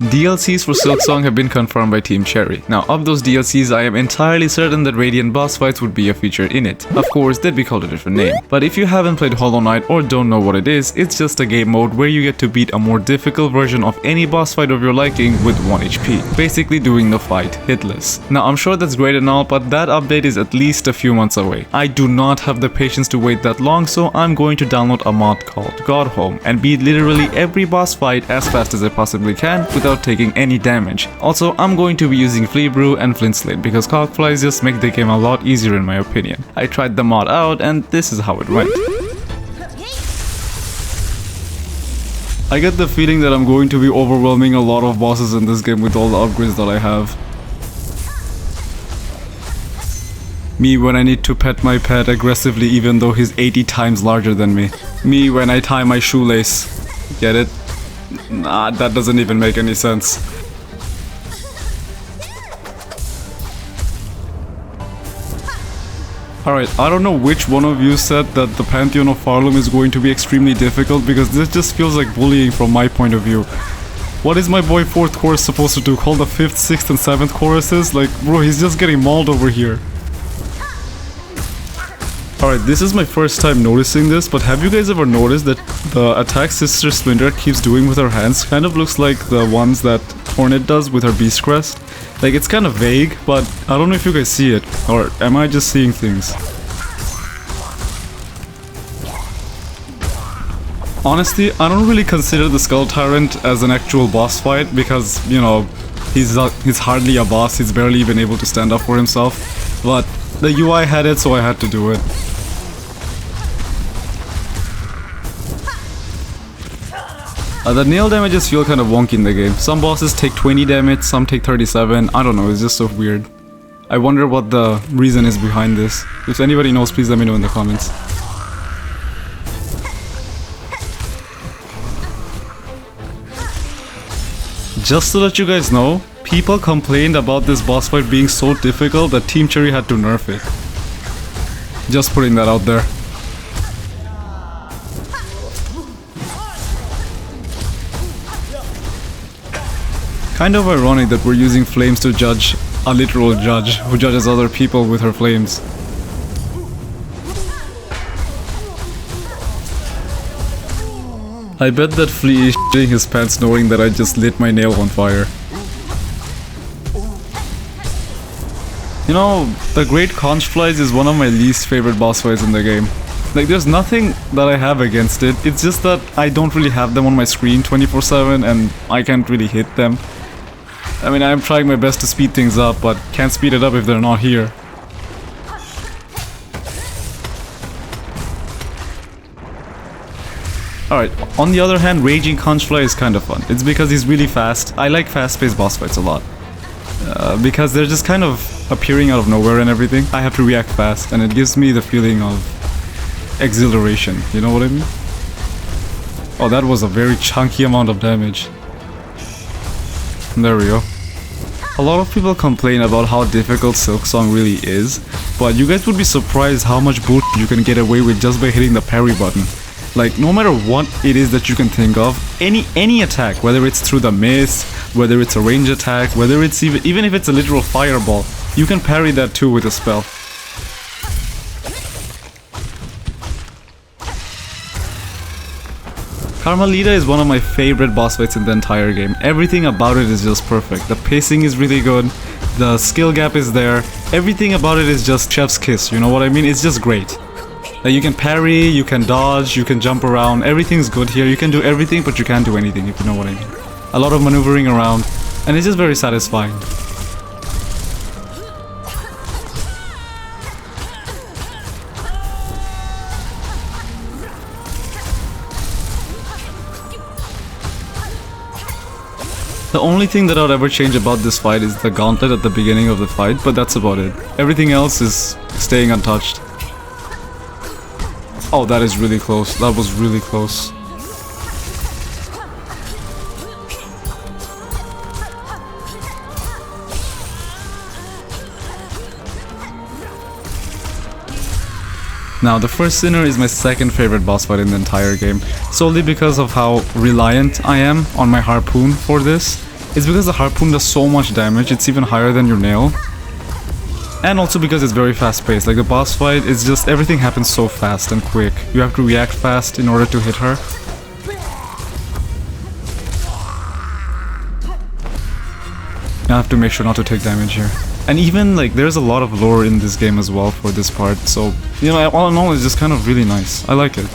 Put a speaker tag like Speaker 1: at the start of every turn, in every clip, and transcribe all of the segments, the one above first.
Speaker 1: DLCs for Silksong have been confirmed by Team Cherry. Now, of those DLCs, I am entirely certain that Radiant boss fights would be a feature in it. Of course, they'd be called a different name. But if you haven't played Hollow Knight or don't know what it is, it's just a game mode where you get to beat a more difficult version of any boss fight of your liking with 1 HP. Basically doing the fight hitless. Now, I'm sure that's great and all, but that update is at least a few months away. I do not have the patience to wait that long, so I'm going to download a mod called Godhome and beat literally every boss fight as fast as I possibly can without taking any damage. Also, I'm going to be using Flea Brew and Flint Slate because cogflies just make the game a lot easier in my opinion. I tried the mod out and this is how it went. I get the feeling that I'm going to be overwhelming a lot of bosses in this game with all the upgrades that I have. Me when I need to pet my pet aggressively even though he's 80 times larger than me. Me when I tie my shoelace. Get it? Nah, that doesn't even make any sense. Alright, I don't know which one of you said that the Pantheon of Farlum is going to be extremely difficult because this just feels like bullying from my point of view. What is my boy 4th chorus supposed to do? Call the 5th, 6th and 7th choruses? Like, bro, he's just getting mauled over here. Alright, this is my first time noticing this, but have you guys ever noticed that the attack Sister Splinter keeps doing with her hands kind of looks like the ones that Hornet does with her Beast Crest? Like, it's kind of vague, but I don't know if you guys see it, or am I just seeing things? Honestly, I don't really consider the Skull Tyrant as an actual boss fight because, you know, he's hardly a boss, he's barely even able to stand up for himself, but the UI had it, so I had to do it. The nail damages feel kind of wonky in the game. Some bosses take 20 damage, some take 37, I don't know, it's just so weird. I wonder what the reason is behind this. If anybody knows, please let me know in the comments. Just to let you guys know, people complained about this boss fight being so difficult that Team Cherry had to nerf it. Just putting that out there. Kind of ironic that we're using flames to judge a literal judge who judges other people with her flames. I bet that Flea is shitting his pants knowing that I just lit my nail on fire. You know, the Great Conch Flies is one of my least favorite boss fights in the game. Like, there's nothing that I have against it, it's just that I don't really have them on my screen 24/7 and I can't really hit them. I mean, I'm trying my best to speed things up, but can't speed it up if they're not here. Alright, on the other hand, Raging Conchfly is kind of fun. It's because he's really fast. I like fast-paced boss fights a lot. Because they're just kind of appearing out of nowhere and everything. I have to react fast, and it gives me the feeling of exhilaration, you know what I mean? Oh, that was a very chunky amount of damage. There we go. A lot of people complain about how difficult Silksong really is, but you guys would be surprised how much bullshit you can get away with just by hitting the parry button. Like, no matter what it is that you can think of, any attack, whether it's through the mist, whether it's a range attack, whether it's even if it's a literal fireball, you can parry that too with a spell. Carmelita is one of my favorite boss fights in the entire game. Everything about it is just perfect. The pacing is really good, the skill gap is there, everything about it is just chef's kiss, you know what I mean? It's just great. Like, you can parry, you can dodge, you can jump around, everything's good here. You can do everything, but you can't do anything, if you know what I mean. A lot of maneuvering around, and it's just very satisfying. The only thing that I would ever change about this fight is the gauntlet at the beginning of the fight, but that's about it. Everything else is staying untouched. Oh, that is really close. That was really close. Now, the First Sinner is my second favorite boss fight in the entire game, solely because of how reliant I am on my harpoon for this. It's because the harpoon does so much damage, it's even higher than your nail. And also because it's very fast paced, like the boss fight, it's just everything happens so fast and quick. You have to react fast in order to hit her. I have to make sure not to take damage here. And even like there's a lot of lore in this game as well for this part, so you know, all in all it's just kind of really nice. I like it.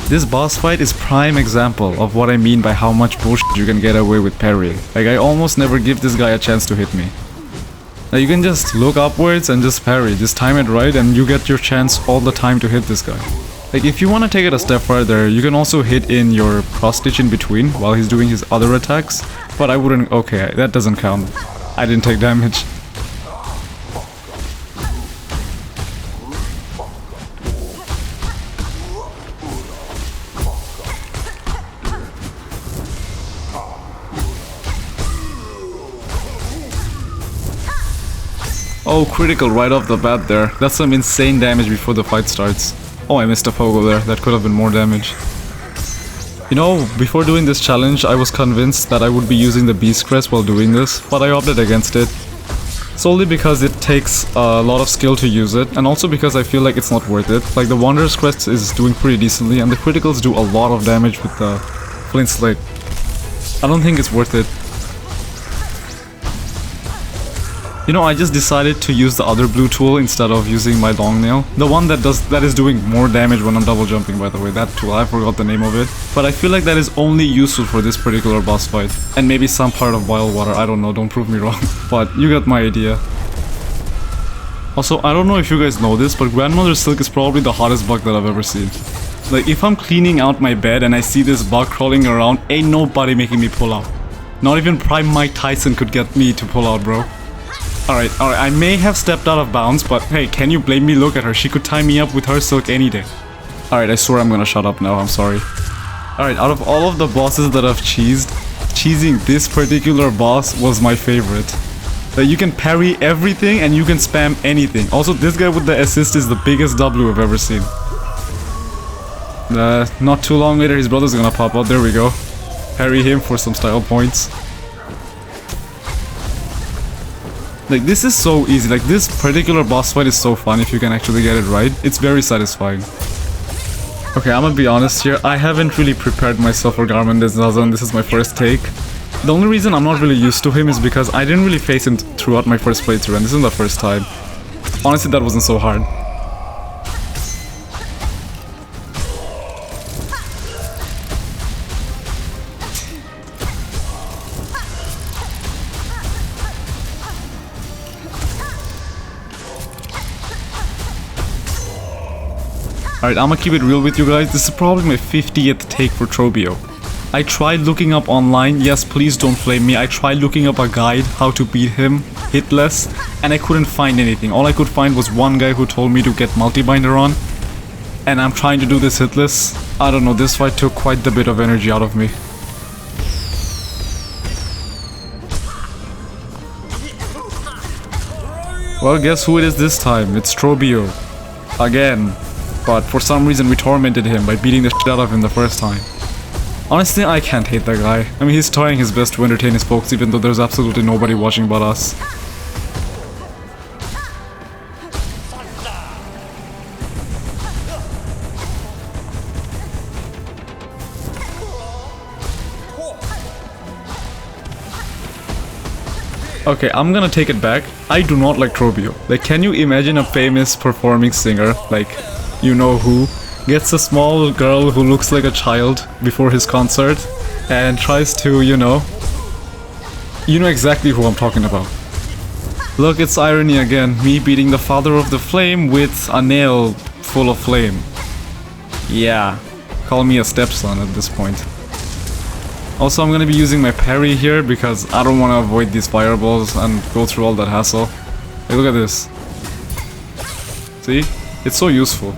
Speaker 1: This boss fight is prime example of what I mean by how much bullshit you can get away with parry. Like I almost never give this guy a chance to hit me. Like you can just look upwards and just parry, just time it right and you get your chance all the time to hit this guy. Like if you want to take it a step further, you can also hit in your cross stitch in between while he's doing his other attacks. But I wouldn't, okay, that doesn't count. I didn't take damage. Oh, critical right off the bat there. That's some insane damage before the fight starts. Oh, I missed a pogo there. That could have been more damage. You know, before doing this challenge, I was convinced that I would be using the Beast Crest while doing this, but I opted against it. Solely because it takes a lot of skill to use it, and also because I feel like it's not worth it. Like the Wanderer's Crest is doing pretty decently, and the criticals do a lot of damage with the Flint Slate. I don't think it's worth it. You know, I just decided to use the other blue tool instead of using my long nail. The one that is doing more damage when I'm double jumping, by the way. That tool, I forgot the name of it. But I feel like that is only useful for this particular boss fight. And maybe some part of Wild Water, I don't know, don't prove me wrong. But you got my idea. Also, I don't know if you guys know this, but Grandmother Silk is probably the hottest bug that I've ever seen. Like, if I'm cleaning out my bed and I see this bug crawling around, ain't nobody making me pull out. Not even Prime Mike Tyson could get me to pull out, bro. Alright, I may have stepped out of bounds, but hey, can you blame me? Look at her, she could tie me up with her silk any day. Alright, I swear I'm gonna shut up now, I'm sorry. Alright, out of all of the bosses that I've cheesing this particular boss was my favorite. Like, you can parry everything and you can spam anything. Also, this guy with the assist is the biggest W I've ever seen. Not too long later, his brother's gonna pop out, there we go. Parry him for some style points. Like, this is so easy. Like, this particular boss fight is so fun if you can actually get it right. It's very satisfying. Okay, I'm gonna be honest here. I haven't really prepared myself for Garmin Desnazan. This is my first take. The only reason I'm not really used to him is because I didn't really face him throughout my first playthrough, and this is the first time. Honestly, that wasn't so hard. Alright, I'm gonna keep it real with you guys. This is probably my 50th take for Trobbio. I tried looking up online, yes, please don't flame me. I tried looking up a guide how to beat him hitless, and I couldn't find anything. All I could find was one guy who told me to get multi-binder on, and I'm trying to do this hitless. I don't know, this fight took quite a bit of energy out of me. Well, guess who it is this time? It's Trobbio. Again. But for some reason we tormented him by beating the shit out of him the first time. Honestly, I can't hate that guy. I mean, he's trying his best to entertain his folks even though there's absolutely nobody watching but us. Okay, I'm gonna take it back. I do not like Trobbio. Like, can you imagine a famous performing singer, like, you know who, gets a small girl who looks like a child before his concert and tries to, you know exactly who I'm talking about. Look, it's irony again, me beating the father of the flame with a nail full of flame. Yeah, call me a stepson at this point. Also, I'm gonna be using my parry here because I don't want to avoid these fireballs and go through all that hassle. Hey, look at this. See? It's so useful.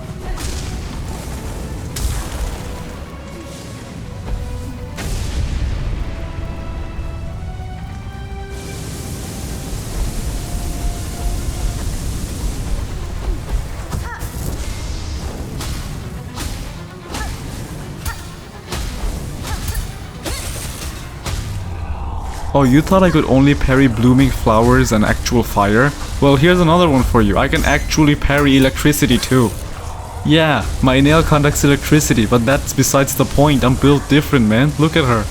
Speaker 1: Oh, you thought I could only parry blooming flowers and actual fire? Well, here's another one for you. I can actually parry electricity too. Yeah, my nail conducts electricity, but that's besides the point. I'm built different, man. Look at her.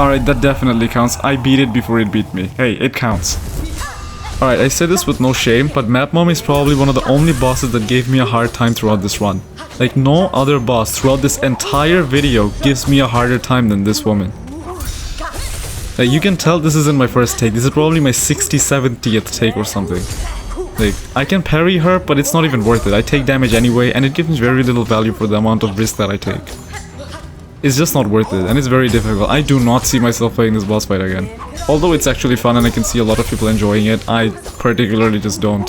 Speaker 1: Alright, that definitely counts. I beat it before it beat me. Hey, it counts. Alright, I say this with no shame, but Map Mom is probably one of the only bosses that gave me a hard time throughout this run. Like, no other boss throughout this entire video gives me a harder time than this woman. Like, you can tell this isn't my first take. This is probably my 60-70th take or something. Like, I can parry her, but it's not even worth it. I take damage anyway, and it gives me very little value for the amount of risk that I take. It's just not worth it, and it's very difficult. I do not see myself playing this boss fight again. Although it's actually fun and I can see a lot of people enjoying it, I particularly just don't.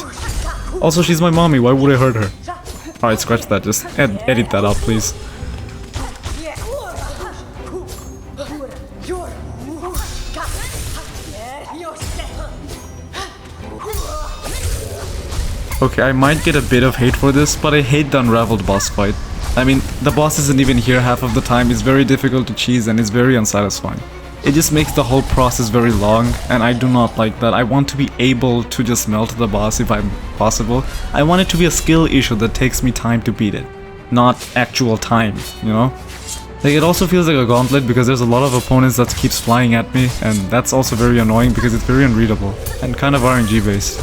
Speaker 1: Also, she's my mommy, why would I hurt her? Alright, scratch that, just edit that out, please. Okay, I might get a bit of hate for this, but I hate the unraveled boss fight. I mean, the boss isn't even here half of the time, it's very difficult to cheese and it's very unsatisfying. It just makes the whole process very long, and I do not like that. I want to be able to just melt the boss if I'm possible. I want it to be a skill issue that takes me time to beat it, not actual time, you know? Like, it also feels like a gauntlet because there's a lot of opponents that keeps flying at me, and that's also very annoying because it's very unreadable and kind of RNG based.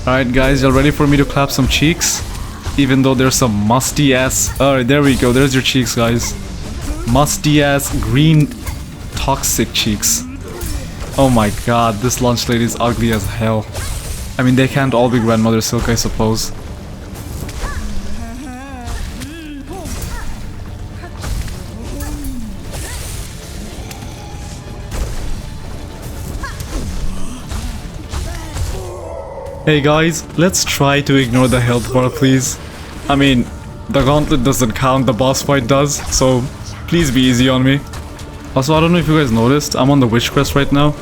Speaker 1: Alright guys, y'all ready for me to clap some cheeks? Even though there's some musty ass... Alright, there we go, there's your cheeks guys. Musty ass, green, toxic cheeks. Oh my god, this lunch lady is ugly as hell. I mean, they can't all be Grandmother Silk, I suppose. Hey guys, let's try to ignore the health bar, please. I mean, the gauntlet doesn't count, the boss fight does, so please be easy on me. Also, I don't know if you guys noticed, I'm on the Witch Crest right now.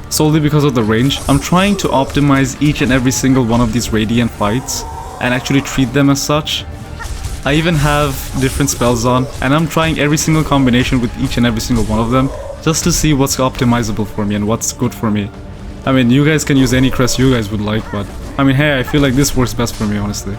Speaker 1: Solely because of the range. I'm trying to optimize each and every single one of these Radiant fights and actually treat them as such. I even have different spells on, and I'm trying every single combination with each and every single one of them just to see what's optimizable for me and what's good for me. I mean, you guys can use any crest you guys would like, but I mean, hey, I feel like this works best for me, honestly.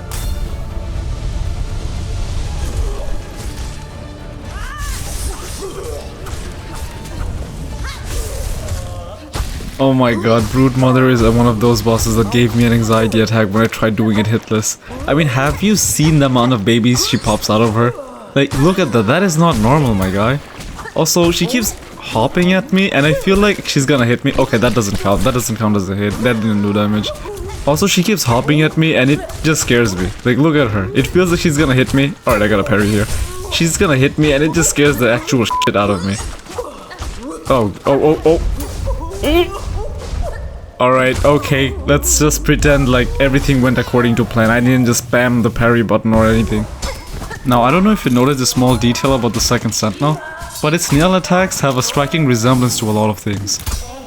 Speaker 1: Oh my god, Broodmother is one of those bosses that gave me an anxiety attack when I tried doing it hitless. I mean, have you seen the amount of babies she pops out of her? Like, look at that, that is not normal, my guy. Also, she keeps hopping at me and I feel like she's gonna hit me. Okay, that doesn't count. That doesn't count as a hit. That didn't do damage. Also, she keeps hopping at me and it just scares me. Like, look at her. It feels like she's gonna hit me. Alright, I got a parry here. She's gonna hit me and it just scares the actual shit out of me. Oh. Alright, okay. Let's just pretend like everything went according to plan. I didn't just spam the parry button or anything. Now, I don't know if you noticed a small detail about the second Sentinel, but its nail attacks have a striking resemblance to a lot of things.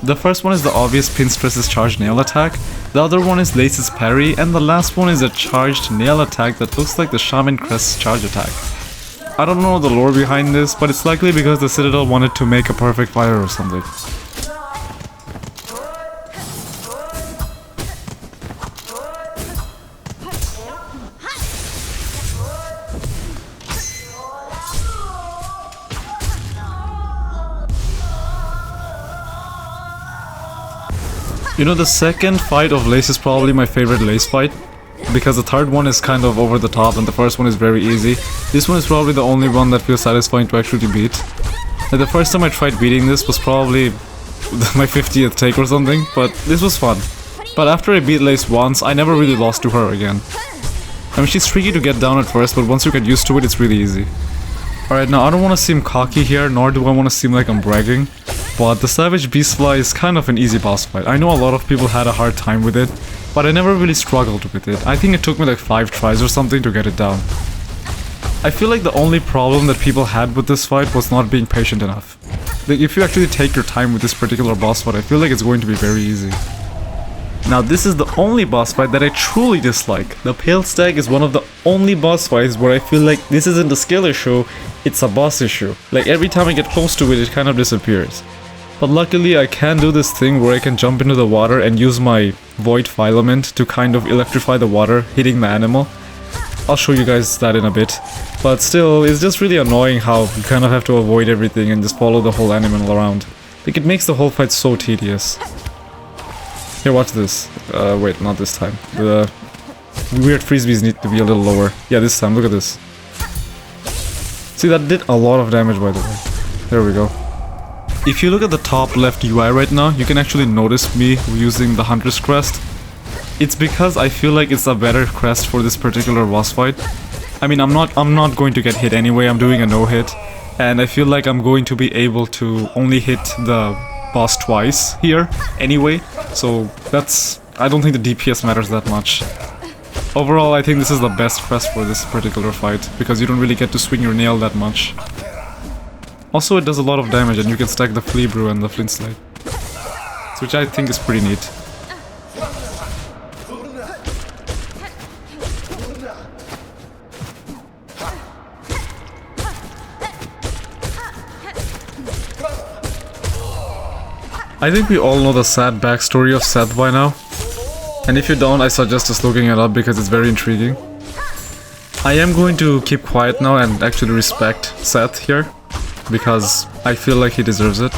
Speaker 1: The first one is the obvious Pinstress's charged nail attack, the other one is Lace's parry, and the last one is a charged nail attack that looks like the Shaman Crest's charge attack. I don't know the lore behind this, but it's likely because the Citadel wanted to make a perfect fire or something. You know, the second fight of Lace is probably my favorite Lace fight, because the third one is kind of over the top and the first one is very easy. This one is probably the only one that feels satisfying to actually beat. Like the first time I tried beating this was probably my 50th take or something, but this was fun. But after I beat Lace once, I never really lost to her again. I mean, she's tricky to get down at first, but once you get used to it, it's really easy. Alright, now I don't want to seem cocky here, nor do I want to seem like I'm bragging, but the Savage Beastfly is kind of an easy boss fight. I know a lot of people had a hard time with it, but I never really struggled with it. I think it took me like 5 tries or something to get it down. I feel like the only problem that people had with this fight was not being patient enough. Like, if you actually take your time with this particular boss fight, I feel like it's going to be very easy. Now, this is the only boss fight that I truly dislike. The Pale Stag is one of the only boss fights where I feel like this isn't a skill issue, it's a boss issue. Like, every time I get close to it, it kind of disappears. But luckily, I can do this thing where I can jump into the water and use my Void Filament to kind of electrify the water, hitting the animal. I'll show you guys that in a bit. But still, it's just really annoying how you kind of have to avoid everything and just follow the whole animal around. Like, it makes the whole fight so tedious. Here, watch this. Wait, not this time. The weird frisbees need to be a little lower. Yeah, this time, look at this. See, that did a lot of damage, by the way. There we go. If you look at the top left UI right now, you can actually notice me using the Hunter's Crest. It's because I feel like it's a better crest for this particular boss fight. I mean, I'm not going to get hit anyway, I'm doing a no-hit. And I feel like I'm going to be able to only hit the boss twice here anyway. So I don't think the DPS matters that much. Overall, I think this is the best crest for this particular fight, because you don't really get to swing your nail that much. Also, it does a lot of damage and you can stack the Flea Brew and the Flint Slate, which I think is pretty neat. I think we all know the sad backstory of Seth by now, and if you don't, I suggest just looking it up because it's very intriguing. I am going to keep quiet now and actually respect Seth here, because I feel like he deserves it.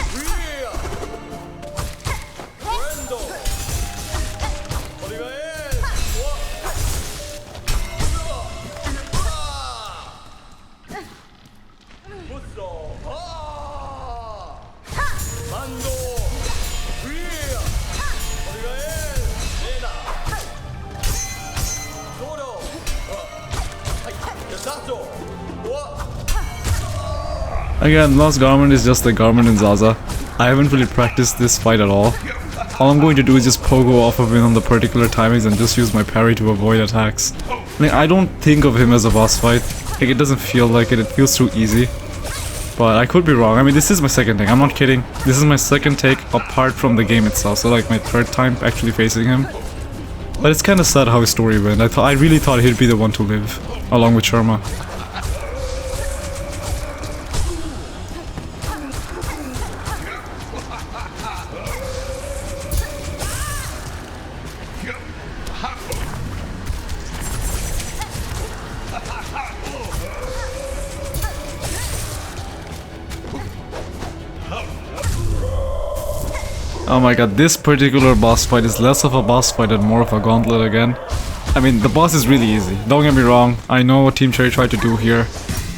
Speaker 1: Again, Lost Garment is just the garment in Zaza. I haven't really practiced this fight at all. All I'm going to do is just pogo off of him on the particular timings and just use my parry to avoid attacks. I don't think of him as a boss fight. Like, it doesn't feel like it, it feels too easy. But I could be wrong. I mean, this is my second take, I'm not kidding. This is my second take apart from the game itself, so like my third time actually facing him. But it's kinda sad how his story went. I really thought he'd be the one to live, along with Sharma. Oh my god, this particular boss fight is less of a boss fight and more of a gauntlet again. I mean, the boss is really easy, don't get me wrong, I know what Team Cherry tried to do here,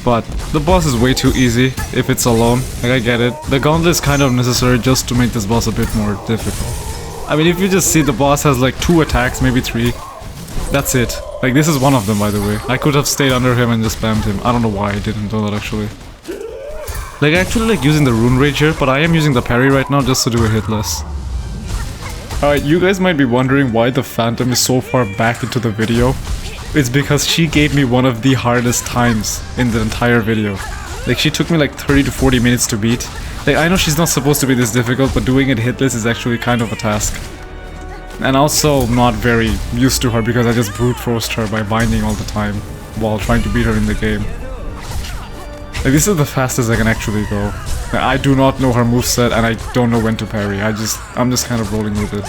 Speaker 1: but the boss is way too easy if it's alone, like I get it. The gauntlet is kind of necessary just to make this boss a bit more difficult. I mean, if you just see the boss has like 2 attacks, maybe 3, that's it. Like, this is one of them, by the way. I could have stayed under him and just spammed him. I don't know why I didn't do that actually. Like, I actually like using the Rune Rage here, but I am using the parry right now just to do a hitless. Alright, you guys might be wondering why the Phantom is so far back into the video. It's because she gave me one of the hardest times in the entire video. Like, she took me like 30 to 40 minutes to beat. Like, I know she's not supposed to be this difficult, but doing it hitless is actually kind of a task. And also not very used to her because I just brute forced her by binding all the time while trying to beat her in the game. Like, this is the fastest I can actually go. I do not know her moveset and I don't know when to parry. I'm just kind of rolling with it.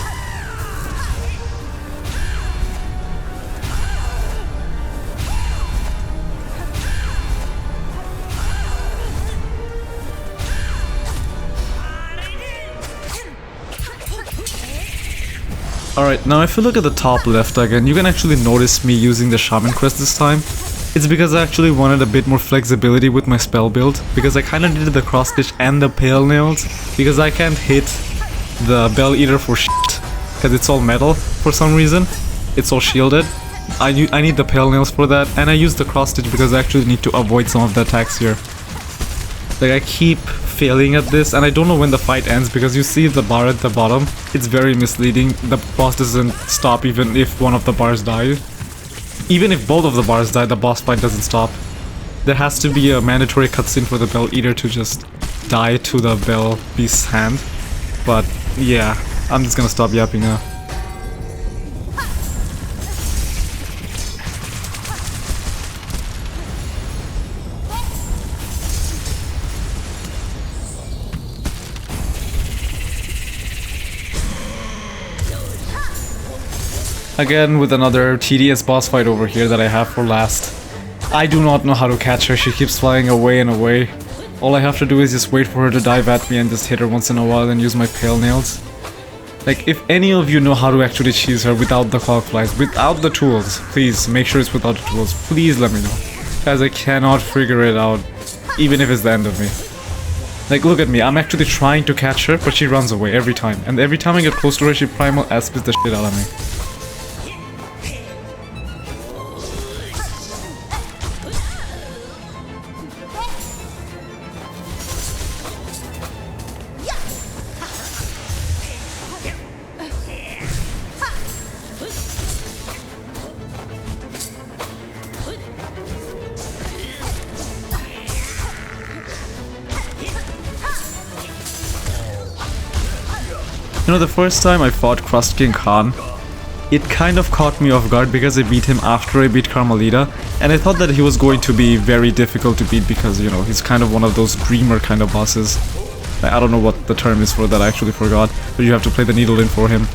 Speaker 1: Alright, now if you look at the top left again, you can actually notice me using the Shaman Crest this time. It's because I actually wanted a bit more flexibility with my spell build, because I kinda needed the cross stitch and the pale nails, because I can't hit the bell eater for shit, because it's all metal for some reason. It's all shielded. I need the pale nails for that, and I use the cross stitch because I actually need to avoid some of the attacks here. Like, I keep failing at this, and I don't know when the fight ends, because you see the bar at the bottom. It's very misleading. The boss doesn't stop even if one of the bars die. Even if both of the bars die, the boss fight doesn't stop. There has to be a mandatory cutscene for the bell eater to just die to the bell beast's hand. But yeah, I'm just gonna stop yapping now. Again, with another tedious boss fight over here that I have for last. I do not know how to catch her, she keeps flying away and away. All I have to do is just wait for her to dive at me and just hit her once in a while and use my pale nails. Like, if any of you know how to actually cheese her without the clock flies, without the tools, please make sure it's without the tools. Please let me know. Guys, I cannot figure it out, even if it's the end of me. Like, look at me, I'm actually trying to catch her, but she runs away every time. And every time I get close to her, she primal aspits the shit out of me. You know, the first time I fought Crust King Khan, it kind of caught me off guard because I beat him after I beat Carmelita, and I thought that he was going to be very difficult to beat because, you know, he's kind of one of those dreamer kind of bosses. I don't know what the term is for that, I actually forgot, but you have to play the needle in for him.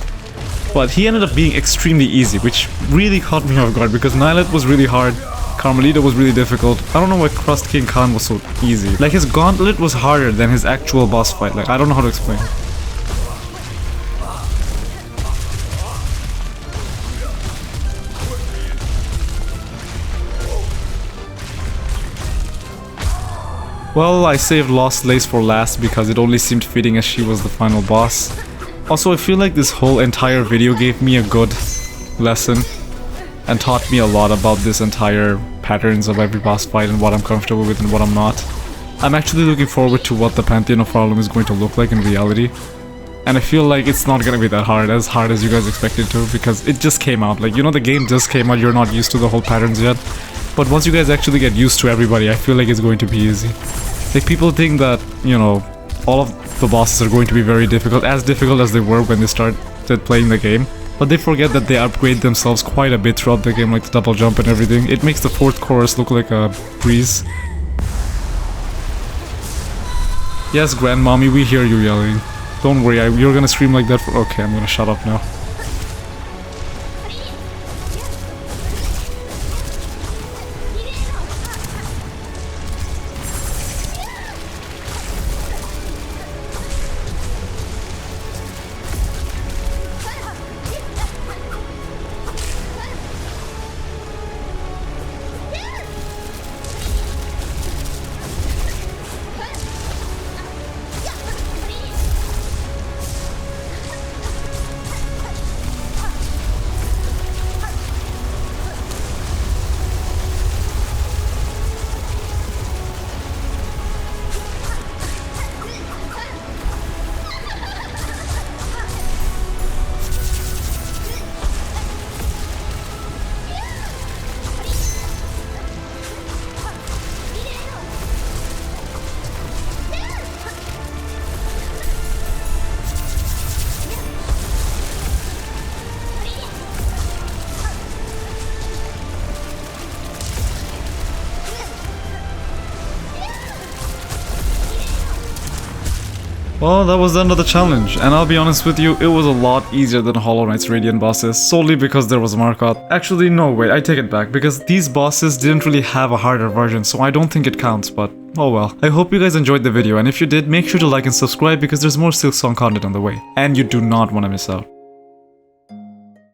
Speaker 1: But he ended up being extremely easy, which really caught me off guard because Nylet was really hard, Carmelita was really difficult. I don't know why Crust King Khan was so easy. Like, his gauntlet was harder than his actual boss fight, like, I don't know how to explain. Well, I saved Lost Lace for last because it only seemed fitting as she was the final boss. Also, I feel like this whole entire video gave me a good lesson and taught me a lot about this entire patterns of every boss fight and what I'm comfortable with and what I'm not. I'm actually looking forward to what the Pantheon of Harlem is going to look like in reality. And I feel like it's not gonna be that hard as you guys expected to, because it just came out. Like, you know, the game just came out, you're not used to the whole patterns yet. But once you guys actually get used to everybody, I feel like it's going to be easy. Like, people think that, you know, all of the bosses are going to be very difficult as they were when they started playing the game. But they forget that they upgrade themselves quite a bit throughout the game, like the double jump and everything. It makes the fourth chorus look like a breeze. Yes, Grandmommy, we hear you yelling. Don't worry, you're gonna scream like that for— okay, I'm gonna shut up now. Well, that was the end of the challenge, and I'll be honest with you, it was a lot easier than Hollow Knight's Radiant bosses, solely because there was Markot. Actually, no, wait, I take it back, because these bosses didn't really have a harder version, so I don't think it counts, but oh well. I hope you guys enjoyed the video, and if you did, make sure to like and subscribe because there's more Silksong content on the way, and you do not want to miss out.